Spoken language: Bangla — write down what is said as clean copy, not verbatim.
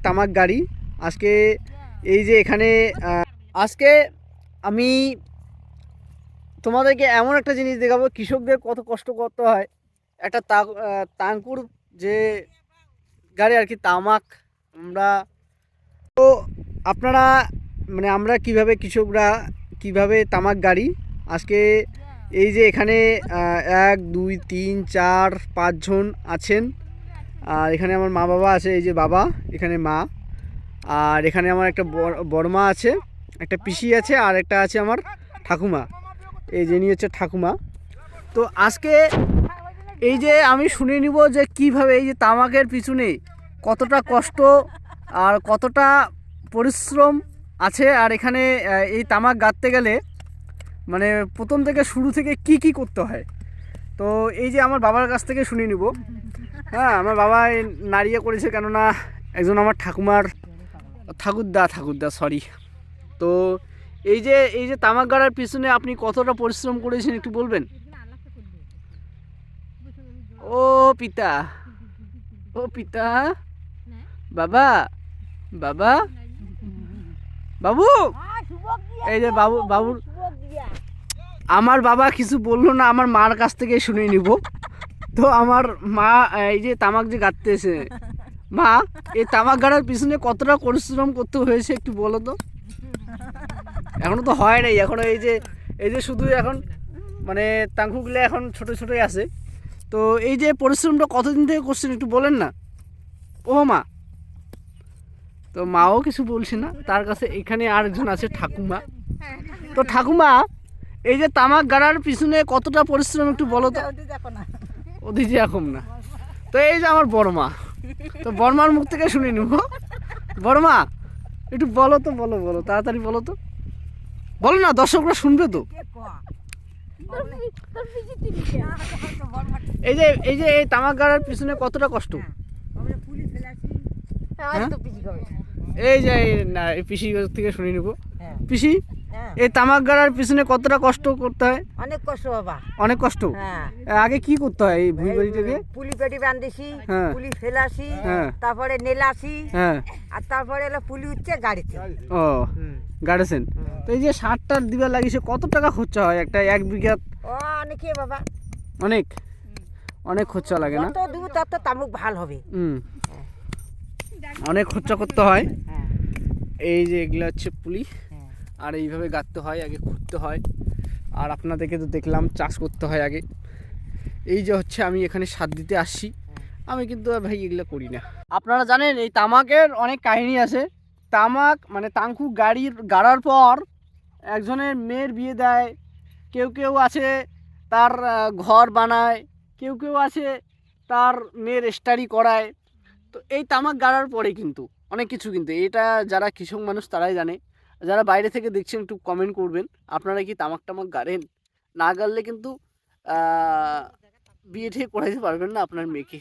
তামাক গাড়ি আজকে এই যে এখানে আজকে আমি তোমাদেরকে এমন একটা জিনিস দেখাবো, কৃষকদের কত কষ্ট করতে হয়। একটা তাঙ্কুর যে গাড়ি আর কি, তামাক আমরা তো আপনারা মানে আমরা কিভাবে কৃষকরা কিভাবে তামাক গাড়ি আজকে এই যে এখানে 1 2 3 4 5 জন আছেন। আর এখানে আমার মা বাবা আছে, এই যে বাবা, এখানে মা, আর এখানে আমার একটা বড়মা আছে, একটা পিসি আছে, আর একটা আছে আমার ঠাকুমা। এই যে হচ্ছে ঠাকুমা। তো আজকে এই যে আমি শুনে নিব যে কিভাবে এই যে তামাকের পিছনে কতটা কষ্ট আর কতটা পরিশ্রম আছে, আর এখানে এই তামাক গাঁথতে গেলে মানে প্রথম থেকে শুরু থেকে কি করতে হয়। তো এই যে আমার বাবার কাছ থেকে শুনে নিব। হ্যাঁ, আমার বাবা নাড়িয়ে করেছে, কেননা একজন আমার ঠাকুরদা সরি। তো এই যে তামাক গাড়ার পিছনে আপনি কতটা পরিশ্রম করেছেন একটু বলবেন? ও পিতা, ও পিতা, বাবা, বাবা, বাবু, এই যে বাবুর আমার বাবা কিছু বললো না, আমার মার কাছ থেকে শুনে নিব। তো আমার মা এই যে তামাক যে গাঁথতেছে, মা এই তামাক গাড়ার পিছনে কতটা পরিশ্রম করতে হয়েছে একটু বলো তো। এখনো তো হয় নাই, এখনো এই যে শুধু এখন মানে তাঙ্কুগুলো এখন ছোটোই আছে। তো এই যে পরিশ্রমটা কতদিন থেকে করছেন একটু বলেন না। ও মা, তো মাও কিছু বলছে না, তার কাছে এখানে আরেকজন আছে ঠাকুমা। তো ঠাকুমা, এই যে তামাক গাড়ার পিছনে কতটা পরিশ্রম একটু বলো তো। ওদিকে এখন না। তো এই যে আমার বড়মা, তো বড়মার মুখ থেকে শুনে নিব। বড়মা একটু বলো তো, বলো তাড়াতাড়ি বলো তো, বলো না, দর্শকরা শুনবে তো। এই যে এই তামাক গাড়ার পিছনে কতটা কষ্ট। এই যে পিসি থেকে শুনে নিব। পিসি, এই তামাক গাড়ার পিছনে কতটা কষ্ট করতে হয়? অনেক কষ্ট বাবা, অনেক কষ্ট। আগে কি করতে হয় এই ভুঁই বাড়ি থেকে? পুলি পেটি বাঁধেছি, পুলি ফেলাছি, তারপরে নেলাছি, আর তারপরে এলো পুলি উঠছে গাড়িতে। ও গাড়েছেন। তো এই যে সারটার দিবার লাগিয়েছে, কত টাকা খরচা হয় একটা 1 বিঘা? অনেকে বাবা, অনেক খরচা লাগে না? যত দূর তত তামুক ভালো হবে। অনেক খরচা করতে হয়। এই যে এগুলো হচ্ছে পুলি, আর এইভাবে গাঁথতে হয়, আগে খুঁড়তে হয়। আর আপনাদেরকে তো দেখলাম চাষ করতে হয় আগে। এই যে হচ্ছে আমি এখানে সার দিতে আসছি, আমি কিন্তু ভাই এগুলো করি না। আপনারা জানেন এই তামাকের অনেক কাহিনী আছে। তামাক মানে তাঙ্কু গাড়ার পর একজনের মেয়ের বিয়ে দেয়, কেউ আছে তার ঘর বানায়, কেউ আছে তার মেয়ের স্টাডি করায়। তো এই তামাক গাড়ার পরে কিন্তু অনেক কিছু, কিন্তু এটা যারা কৃষক মানুষ তারাই জানে। যারা বাইরে থেকে দেখছেন একটু কমেন্ট করবেন, আপনারা কি তামাক গাড়েন? না গাড়লে কিন্তু বিয়ে ঠিক করাইতে পারবেন না আপনার মেয়েকে।